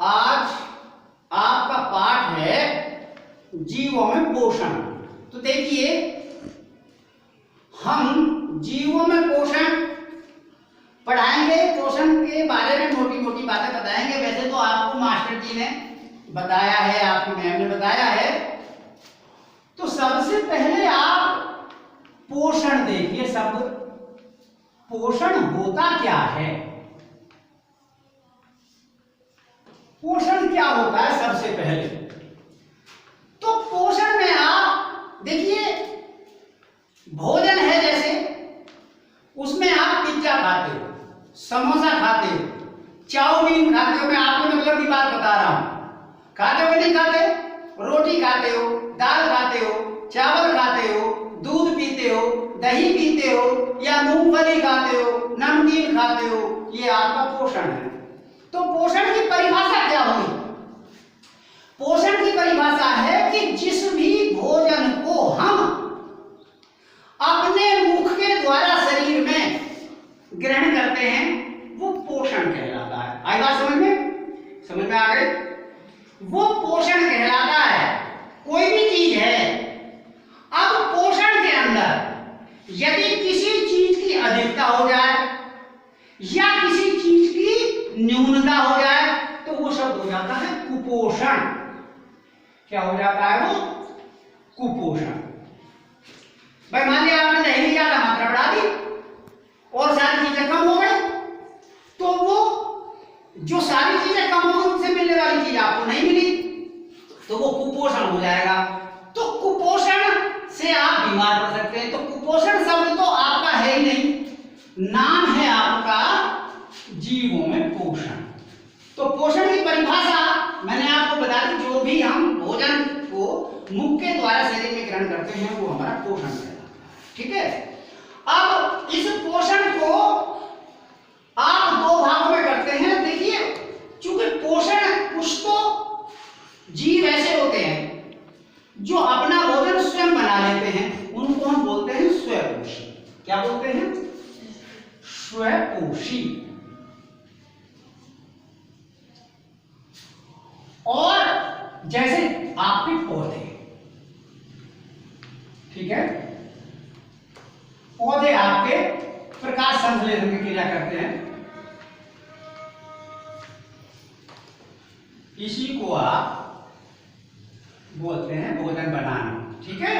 आज आपका पाठ है जीवों में पोषण। तो देखिए, हम जीवों में पोषण पढ़ाएंगे, पोषण के बारे में मोटी मोटी बातें बताएंगे। वैसे तो आपको मास्टर जी ने बताया है, आपकी मैम ने बताया है। तो सबसे पहले आप पोषण देखिए, शब्द पोषण होता क्या है, पोषण क्या होता है। सबसे पहले तो पोषण में आप देखिए, भोजन है जैसे उसमें आप पिज्जा खाते हो, समोसा खाते हो, चाउमीन खाते हो। मैं आपको मतलब की बात बता रहा हूं, खाते हो कि नहीं खाते? रोटी खाते हो, दाल खाते हो, चावल खाते हो, दूध पीते हो, दही पीते हो, या मूंगफली खाते हो, नमकीन खाते हो, ये आपका पोषण है। तो पोषण की परिभाषा क्या हुई? पोषण की परिभाषा है कि जिस भी भोजन को हम अपने मुख के द्वारा शरीर में ग्रहण करते हैं वो पोषण कहलाता है। आई बात समझ में? समझ में आ गई? वो पोषण कहलाता है। कोई भी चीज है, अब पोषण के अंदर यदि किसी चीज की अधिकता हो जाए या किसी चीज की न्यूनता हो जाए तो वो शब्द हो जाता है कुपोषण। क्या हो जाता है वो? कुपोषण। भाई मान लिया आपने दही की ज्यादा मात्रा बढ़ा दी और सारी चीजें कम हो गई, तो वो जो सारी चीजें कम हो गई उनसे मिलने वाली चीज आपको नहीं मिली, तो वो कुपोषण हो जाएगा। तो कुपोषण से आप बीमार पड़ सकते हैं। तो कुपोषण शब्द तो आपका है ही नहीं, नाम है आपका जीवों में पोषण। तो पोषण की परिभाषा मैंने आपको बता दी, जो भी हम भोजन को मुख के द्वारा शरीर में ग्रहण करते हैं वो हमारा पोषण कहलाता है। ठीक है? अब इस पोषण को आप दो भागों में करते हैं। देखिए, चूंकि पोषण कुछ तो जीव ऐसे होते हैं जो अपना भोजन स्वयं बना लेते हैं, उनको हम बोलते हैं स्वयंपोषी। क्या बोलते हैं? स्वयंपोषी। और जैसे आपके पौधे, ठीक है, पौधे आपके प्रकाश संश्लेषण की क्रिया करते हैं, इसी को आप बोलते हैं भोजन बनाना। ठीक है?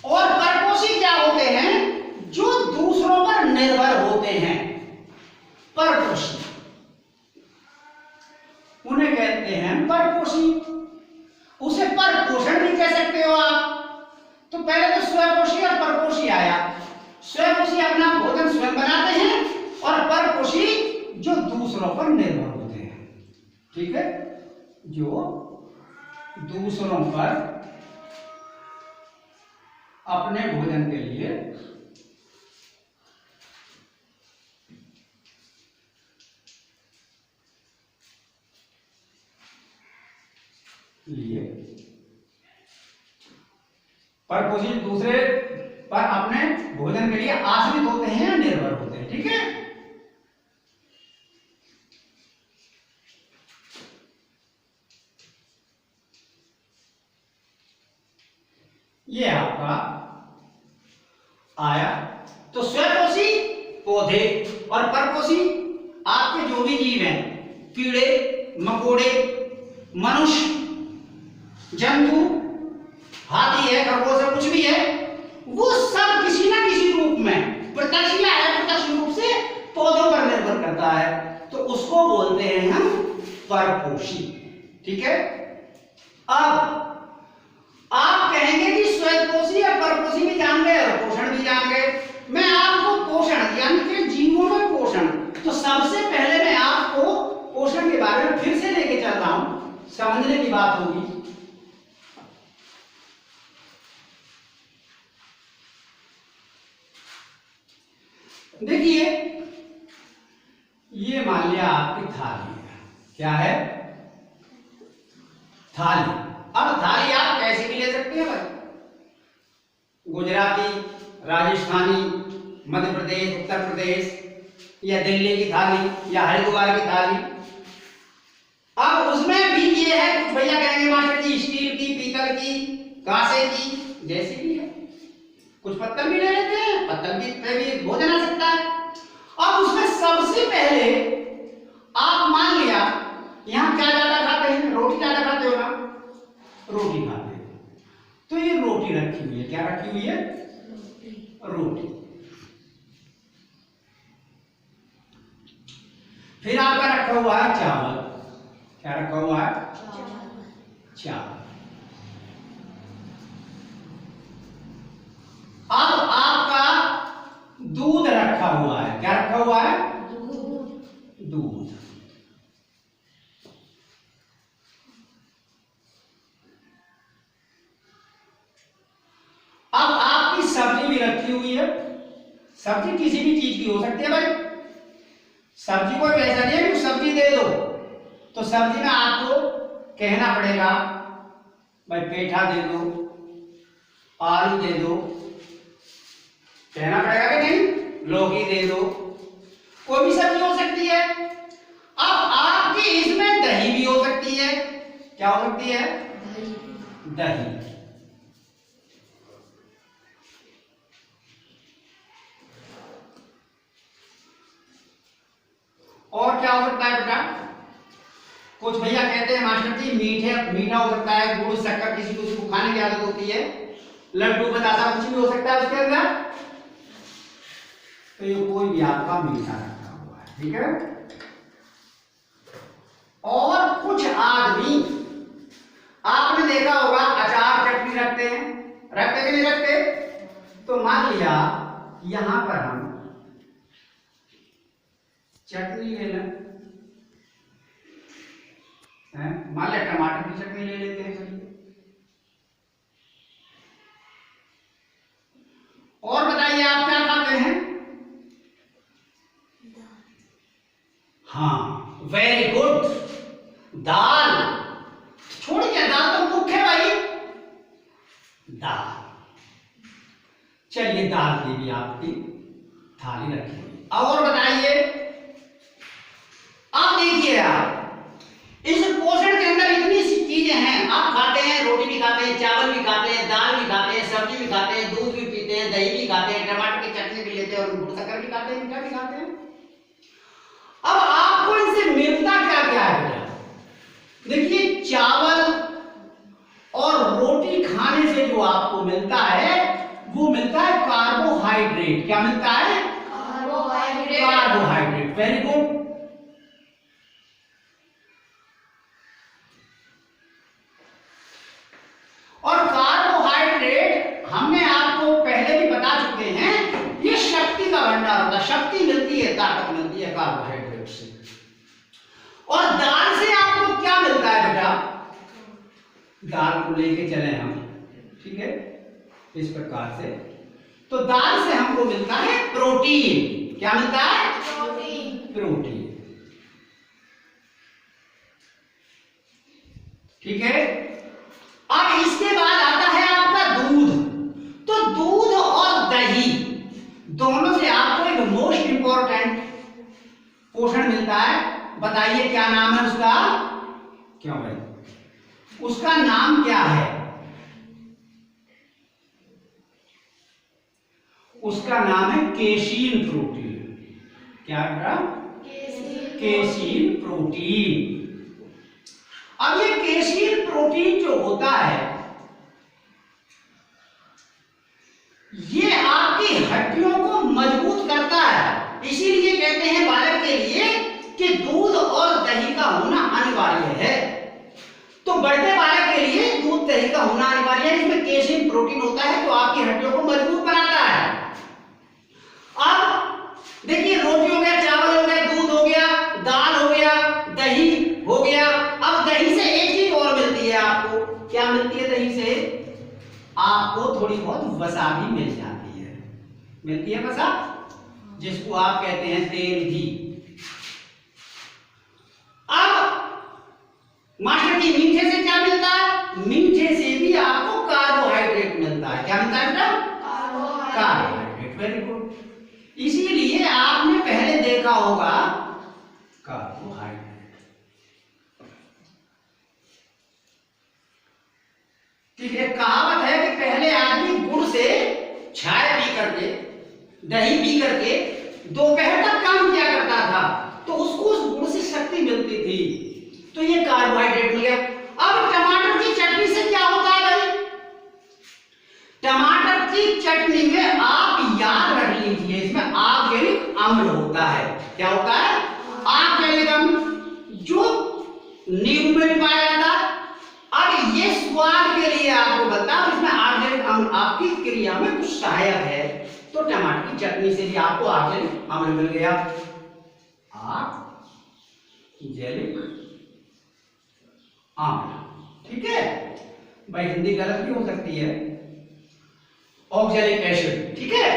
और परपोषी क्या होते हैं? जो दूसरों पर निर्भर होते हैं, परपोषी, उन्हें कहते हैं परपोषी। उसे परपोषण भी कह सकते हो आप। तो पहले तो स्वयंपोषी और परपोषी आया। स्वयंपोषी अपना भोजन स्वयं बनाते हैं और परपोषी जो दूसरों पर निर्भर होते हैं। ठीक है? जो दूसरों पर अपने भोजन के लिए परपोषी दूसरे पर अपने भोजन के लिए आश्रित होते हैं या निर्भर होते हैं। ठीक है? ये आपका आया। तो स्वयंपोषी पौधे और परपोषी आपके जो भी जीव हैं, कीड़े मकोड़े, मनुष्य, जंतु, हाथी है, खरगोश है, कुछ भी है, वो सब किसी ना किसी रूप में प्रत्यक्ष या अप्रत्यक्ष रूप से पौधों पर निर्भर करता है। तो उसको बोलते हैं हम परपोषी। ठीक है? अब आप कहेंगे कि स्वयंपोषी या परपोषी भी जान गए और पोषण भी जान गए। मैं आपको पोषण यानी कि जीवों में पोषण, तो सबसे पहले मैं आपको पोषण के बारे में फिर से लेके चल रहा हूं, समझने की बात होगी। देखिए, ये मान लिया आपकी थाली है। क्या है? थाली। अब थाली आप कैसे भी ले सकते हैं भाई, गुजराती, राजस्थानी, मध्य प्रदेश, उत्तर प्रदेश, या दिल्ली की थाली, या हरिद्वार की थाली। जैसी भी है, कुछ पत्तल भी ले लेते हैं, पत्तल भी पे भी भोजन आ सकता है। अब उसमें सबसे पहले आप मान लिया यहाँ क्या ज्यादा खाते हैं, रोटी ज्यादा खाते हो ना, रोटी खाते हैं, तो ये रोटी रखी हुई है, क्या रखी हुई है, रोटी। फिर आपका रखा हुआ है चावल, क्या रखा हुआ है, चावल। अब आपका दूध रखा हुआ है, क्या रखा हुआ है, दूध। अब आपकी सब्जी भी रखी हुई है, सब्जी किसी भी चीज की हो सकती है भाई, सब्जी को वैसा नहीं है कि सब्जी दे दो, तो सब्जी में आपको कहना पड़ेगा भाई पेठा दे दो, आलू दे दो, कहना पड़ेगा कि नहीं, लौकी दे दो, कोई भी सब्जी हो सकती है। अब आपकी इसमें दही भी हो सकती है, क्या हो सकती है, दही। और क्या हो सकता है बेटा, कुछ भैया कहते हैं मास्टर जी मीठा हो सकता है, गुड़ शक्कर किसी को खाने की आदत होती है, लड्डू बतासा कुछ भी हो सकता है उसके अंदर, तो ये कोई भी आपका मीठा रखा हुआ है, ठीक है। और कुछ आदमी आपने देखा होगा अचार चटनी रखते हैं, रखते कि नहीं रखते, तो मान लिया यहां पर हम चटनी ले लें, मान लिया टमाटर की चटनी ले लेते हैं, चलिए। और बताइए आप क्या खाते हैं, हाँ वेरी गुड, दाल। छोड़िए दाल तो मुख्य है भाई, दाल। चलिए दाल की भी आपकी थाली रखी हुई। और बताइए, आप देखिए आप इस पोषण के अंदर इतनी सी चीजें हैं, आप खाते हैं, रोटी भी खाते हैं, चावल भी खाते हैं, दाल भी खाते हैं, सब्जी भी खाते हैं, दूध भी पीते हैं, दही भी खाते हैं, टमाटर की चटनी भी लेते हैं, और गुड़ शक्कर भी खाते हैं, मीठा भी खाते हैं। अब आपको इनसे मिलता क्या क्या है बेटा, देखिए चावल और रोटी खाने से जो आपको मिलता है वो मिलता है कार्बोहाइड्रेट। क्या मिलता है, कार्बोहाइड्रेट। Very good. और कार्बोहाइड्रेट हमने आपको पहले भी बता चुके हैं, ये शक्ति का भंडार होता है, शक्ति मिलती है, ताकत मिलती है कार्बोहाइड्रेट से। और दाल से आपको क्या मिलता है बेटा, दाल को लेके चले हम, ठीक है, इस प्रकार से, तो दाल से हमको मिलता है प्रोटीन। क्या मिलता है, प्रोटीन, ठीक है। अब इसके बाद आता है आपका दूध, तो दूध और दही दोनों से आपको एक मोस्ट इंपॉर्टेंट पोषण मिलता है। बताइए क्या नाम है उसका, क्यों भाई, उसका नाम क्या है, उसका नाम है केसीन प्रोटीन। क्या बेटा, केसीन प्रोटीन। अब ये केसीन प्रोटीन जो होता है ये आपकी हड्डियों को मजबूत करता है, इसीलिए कहते हैं बालक के लिए कि दूध और दही का होना अनिवार्य है। तो बढ़ते बालक के लिए दूध दही का होना अनिवार्य है, इसमें केसीन प्रोटीन होता है जो आपकी हड्डियों को मजबूत बनाता है। अब देखिए रोटी हो गया, चावल हो गया, दूध हो गया, दाल हो गया, दही हो गया। अब दही से एक चीज और मिलती है आपको, क्या मिलती है दही से, आपको थोड़ी बहुत वसा भी मिल जाती है, मिलती है वसा, जिसको आप कहते हैं तेल घी। अब मास्टर जी मीठे से क्या मिलता है, मीठे से भी आपको कार्बोहाइड्रेट मिलता है। क्या मिलता है बेटा, कार्बोहाइड्रेट। Very good. इसीलिए आपने पहले देखा होगा कार्बोहाइड्रेट, ठीक है। कहावत है कि पहले आदमी दही पी करके दोपहर तक काम किया करता था, तो उसको उस गुड़ से शक्ति मिलती थी, तो ये कार्बोहाइड्रेट हो गया। अब टमाटर की चटनी से क्या होता है भाई? टमाटर की चटनी में आप याद रख लीजिए, इसमें ऑक्जेलिक अम्ल होता है। क्या होता है? ऑक्जेलिक अम्ल, जो नींबू में पाया जाता है। अब ये स्वाद के लिए आपको बताओ, इसमें ऑक्जेलिक अम्ल आपकी क्रिया में कुछ सहायक है, तो टमाटर की चटनी से भी आपको ऑक्जेलिक अम्ल मिल गया। ऑक्जेलिक अम्ल, ठीक है भाई, हिंदी गलत भी हो सकती है, ऑक्जेलिक एसिड, ठीक है।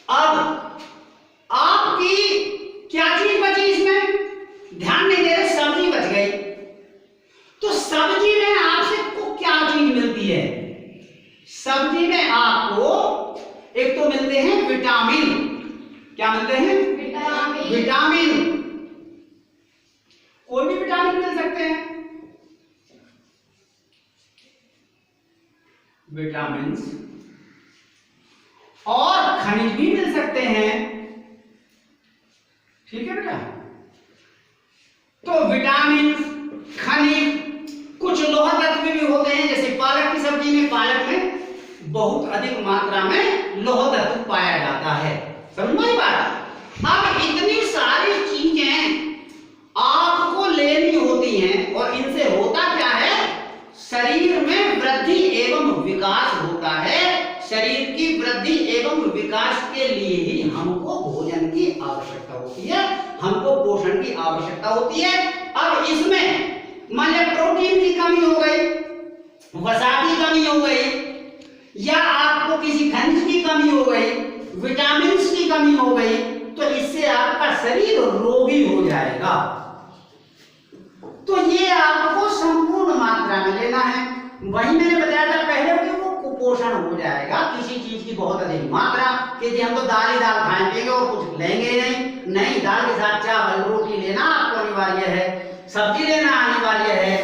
अब आपकी क्या चीज बची इसमें? ध्यान नहीं दे रहे, सब्जी बच गई। तो सब्जी में आपसे को क्या चीज मिलती है? सब्जी में आपको एक तो मिलते हैं विटामिन। क्या मिलते हैं? विटामिन। विटामिन, कोई भी विटामिन मिल सकते हैं, विटामिन, और खनिज भी मिल सकते हैं, ठीक है बेटा। तो विटामिन, खनिज, कुछ लोह तत्व भी होते हैं, जैसे पालक की सब्जी में, पालक में बहुत अधिक मात्रा में लोह तत्व पाया जाता है। समझ में बात? अब इतनी सारी चीजें आपको लेनी होती हैं, और इनसे होता क्या है? शरीर में वृद्धि एवं विकास होता है। शरीर की वृद्धि एवं विकास के लिए ही हमको भोजन की आवश्यकता होती है, हमको पोषण की आवश्यकता होती है। अब इसमें मान लिया प्रोटीन की कमी हो गई, वसा की कमी हो गई, या आपको किसी खनिज की कमी हो गई, विटामिन की कमी हो गई, तो इससे आपका शरीर रोगी हो जाएगा। तो ये आपको संपूर्ण मात्रा में लेना है। वही मैंने बताया था पहले कि वो कुपोषण हो जाएगा किसी चीज की बहुत अधिक मात्रा, कि जी हम तो दाल ही दाल खाएं पिएंगे और कुछ लेंगे नहीं, दाल के साथ चावल रोटी लेना आपको अनिवार्य है, सब्जी लेना अनिवार्य है।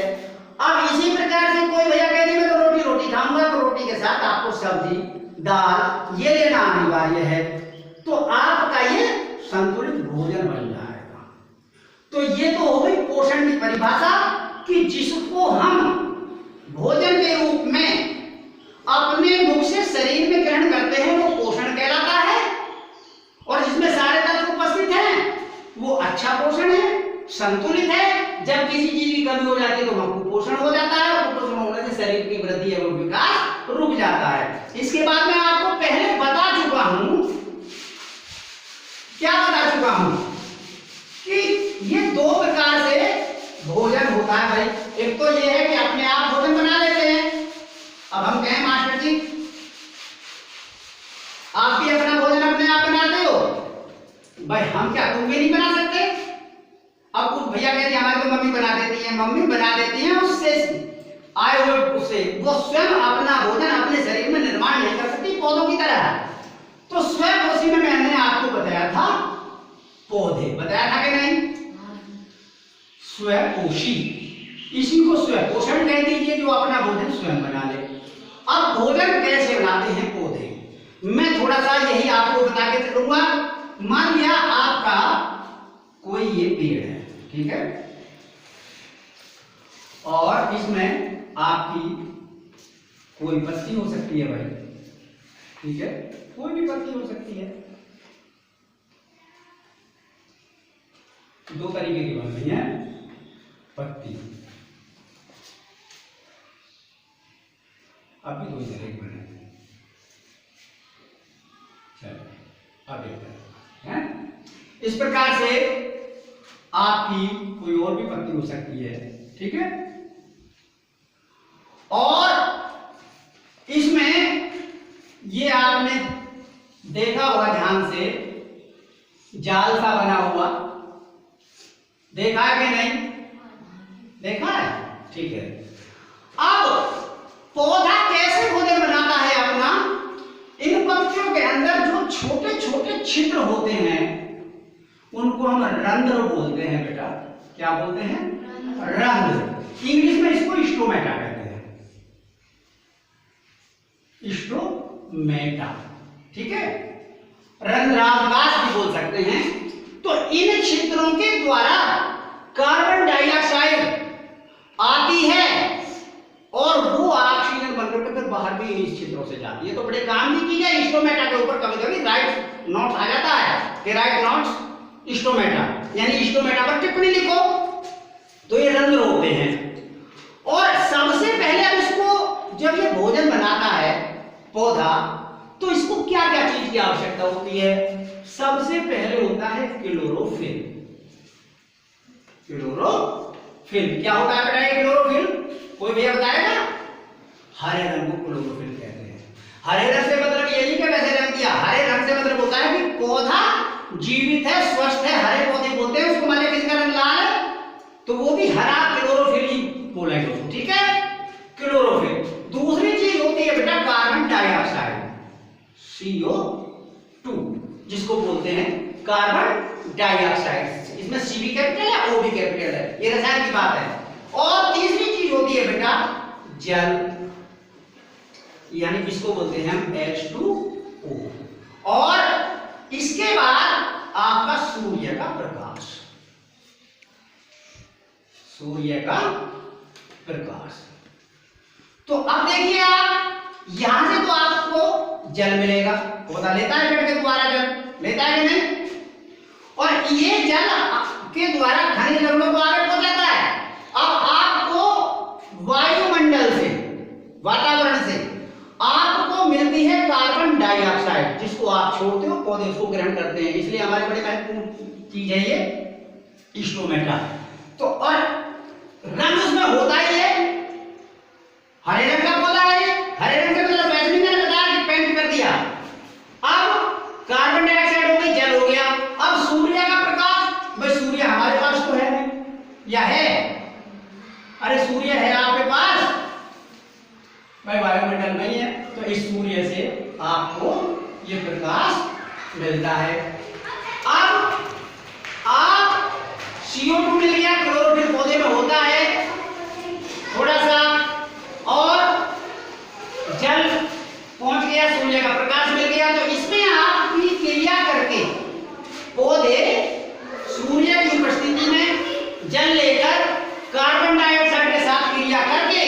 अब इसी प्रकार से कोई भैया कह रही मैं तो रोटी खाऊंगा, तो रोटी के साथ आपको सब्जी दाल ये लेना अनिवार्य है, तो आपका ये संतुलित भोजन बन जाएगा। तो ये तो हो गई पोषण की परिभाषा, कि जिसको हम भोजन के रूप में अपने मुख से शरीर में ग्रहण करते हैं वो पोषण कहलाता है, और जिसमें सारे तत्व उपस्थित हैं वो अच्छा पोषण है, संतुलित है। जब किसी चीज की कमी हो जाती है तो वह कुपोषण हो जाता है, और कुपोषण होने से शरीर की वृद्धि एवं विकास रुक जाता है। इसके बाद मैं आपको पहले बता चुका हूं, क्या बता चुका हूं, कि ये दो प्रकार से भोजन होता है भाई। एक तो ये है कि अपने आप भोजन बना लेते हैं। अब हम कहें मास्टर जी आप भी अपना भोजन अपने आप बनाते हो, भाई हम क्या तुम भी नहीं बना सकते? अब कुछ भैया कहते हैं हमारी तो मम्मी बना देती है, मम्मी बना देती है, उससे आए हुए उससे वो स्वयं अपना भोजन अपने शरीर में निर्माण नहीं कर सकती, पौधों की तरह है। तो स्वयं उसी में मैंने आपको बताया था, पौधे बताया था कि नहीं? स्वयंपोषी, इसी को स्वयं पोषण कह दीजिए, जो अपना भोजन स्वयं बना ले। अब भोजन कैसे बनाते हैं पौधे, मैं थोड़ा सा यही आपको बता के चलूंगा। मान लिया आपका कोई ये पेड़ है, ठीक है, और इसमें आपकी कोई पत्ती हो सकती है भाई, ठीक है, कोई भी पत्ती हो सकती है। दो तरीके की बनती है पत्ती, अब भी दो तरह की बने हैं। चलो अब एक तरह है, इस प्रकार से आपकी कोई और भी पत्ती हो सकती है, ठीक है। और इसमें ये आपने देखा होगा ध्यान से, जाल सा बना हुआ, देखा है कि नहीं? देखा है, ठीक है। अब पौधा कैसे भोजन बनाता है अपना? इन पत्तियों के अंदर जो छोटे छोटे छिद्र होते हैं उनको हम रंध्र बोलते हैं बेटा। क्या बोलते हैं? रंध्र। इंग्लिश में इसको स्टोमेटा कहते हैं, स्टोमेटा, ठीक है। रंध्रावकाश भी बोल सकते हैं। तो इन छिद्रों के द्वारा कार्बन डाइऑक्साइड आती है और वो ऑक्सीजन बनकर के फिर बाहर भी इस छिद्रों से जाती है। तो बड़े काम की चीज है। स्टोमेटा के ऊपर कभी कभी राइट नोट्स आ जाता है कि राइट नोट्स स्टोमेटा, यानी स्टोमेटा पर टिप्पणी लिखो। तो ये रंध्र होते हैं। और सबसे पहले अब इसको जब ये भोजन बनाता है पौधा, तो इसको क्या क्या चीज की आवश्यकता होती है? सबसे पहले होता है क्लोरोफिल। क्लोरोफिल क्या होता है बेटा? क्लोरोफिल कोई भैया बताएगा? हरे रंग को क्लोरोफिल कहते हैं। हरे रंग से मतलब ये नहीं कि वैसे रंग दिया। हरे रंग से मतलब होता है कि पौधा जीवित है, स्वस्थ है, हरे पौधे बोलते हैं उसको। मान लीजिए किसी का रंग लाल है तो वो भी हरा क्लोरोफिल ही बोलेंगे, ठीक है? क्लोरोफिल। दूसरी चीज होती है बेटा कार्बन डाइऑक्साइड, CO2, जिसको बोलते हैं कार्बन डाइऑक्साइड। इसमें C भी कैपिटल है, O भी कैपिटल है, ये रसायन की बात है। और तीसरी चीज होती है बेटा जल, यानी इसको बोलते हैं हम H2O। और इसके बाद आपका सूर्य का प्रकाश, सूर्य का प्रकाश। तो अब देखिए आप यहां से तो आपको जल मिलेगा, पौधा लेता है पेड़ के द्वारा, जल लेता है कि नहीं? और ये जल के द्वारा खनिज लवणों को आगे पहुंचाता है। अब आपको वायुमंडल से, वातावरण से आपको मिलती है कार्बन डाइऑक्साइड, जिसको आप छोड़ते हो, पौधे उसको ग्रहण करते हैं। इसलिए हमारी बड़ी महत्वपूर्ण चीज है ये स्टोमेटा। तो और रंग उसमें होता ही है, हरे रंग का पौधा है। हरे रंग से मतलब वैसे भी मैंने बताया कि पेंट कर दिया। अब कार्बन डाइऑक्साइड हो गई, जल हो गया। अब सूर्य का प्रकाश, भाई सूर्य हमारे पास तो है नहीं, या है? अरे सूर्य है आपके पास, भाई वायुमंडल नहीं है। तो इस सूर्य से आपको ये प्रकाश मिलता है। अब आप CO2 मिल गया, क्लोरोफिल पौधे में होता है थोड़ा सा, और जल पहुंच गया, सूर्य का प्रकाश मिल गया। तो इसमें आप अपनी क्रिया करके पौधे सूर्य की उपस्थिति में जल लेकर कार्बन डाइऑक्साइड के साथ क्रिया करके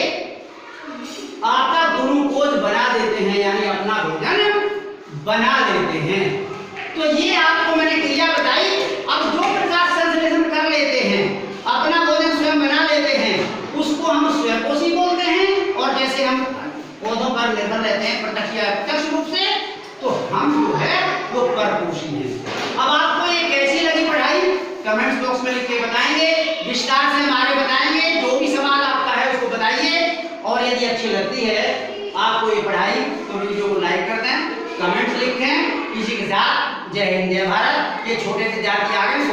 आपका ग्लूकोज बना देते हैं, यानी अपना भोजन बना देते हैं। तो ये आपको मैंने क्रिया बताई। अब जो प्रकाश संश्लेषण कर लेते हैं, अपना भोजन स्वयं बना लेते हैं, उसको हम स्वयंपोषी बोलते हैं। और जैसे हम पौधों पर निर्भर रहते हैं प्रत्यक्ष या अप्रत्यक्ष रूप से, तो हम जो है वो परपोषी हैं। अब आपको ये कैसी लगी पढ़ाई कमेंट्स बॉक्स में लिख के बताएंगे, विस्तार से हमारे बताएंगे। जो भी सवाल आपका है उसको बताइए। और यदि अच्छी लगती है आपको ये पढ़ाई तो वीडियो को लाइक कर दें, कमेंट्स लिखें। इसी के साथ जय हिंद जय भारत। ये छोटे से जाति आगे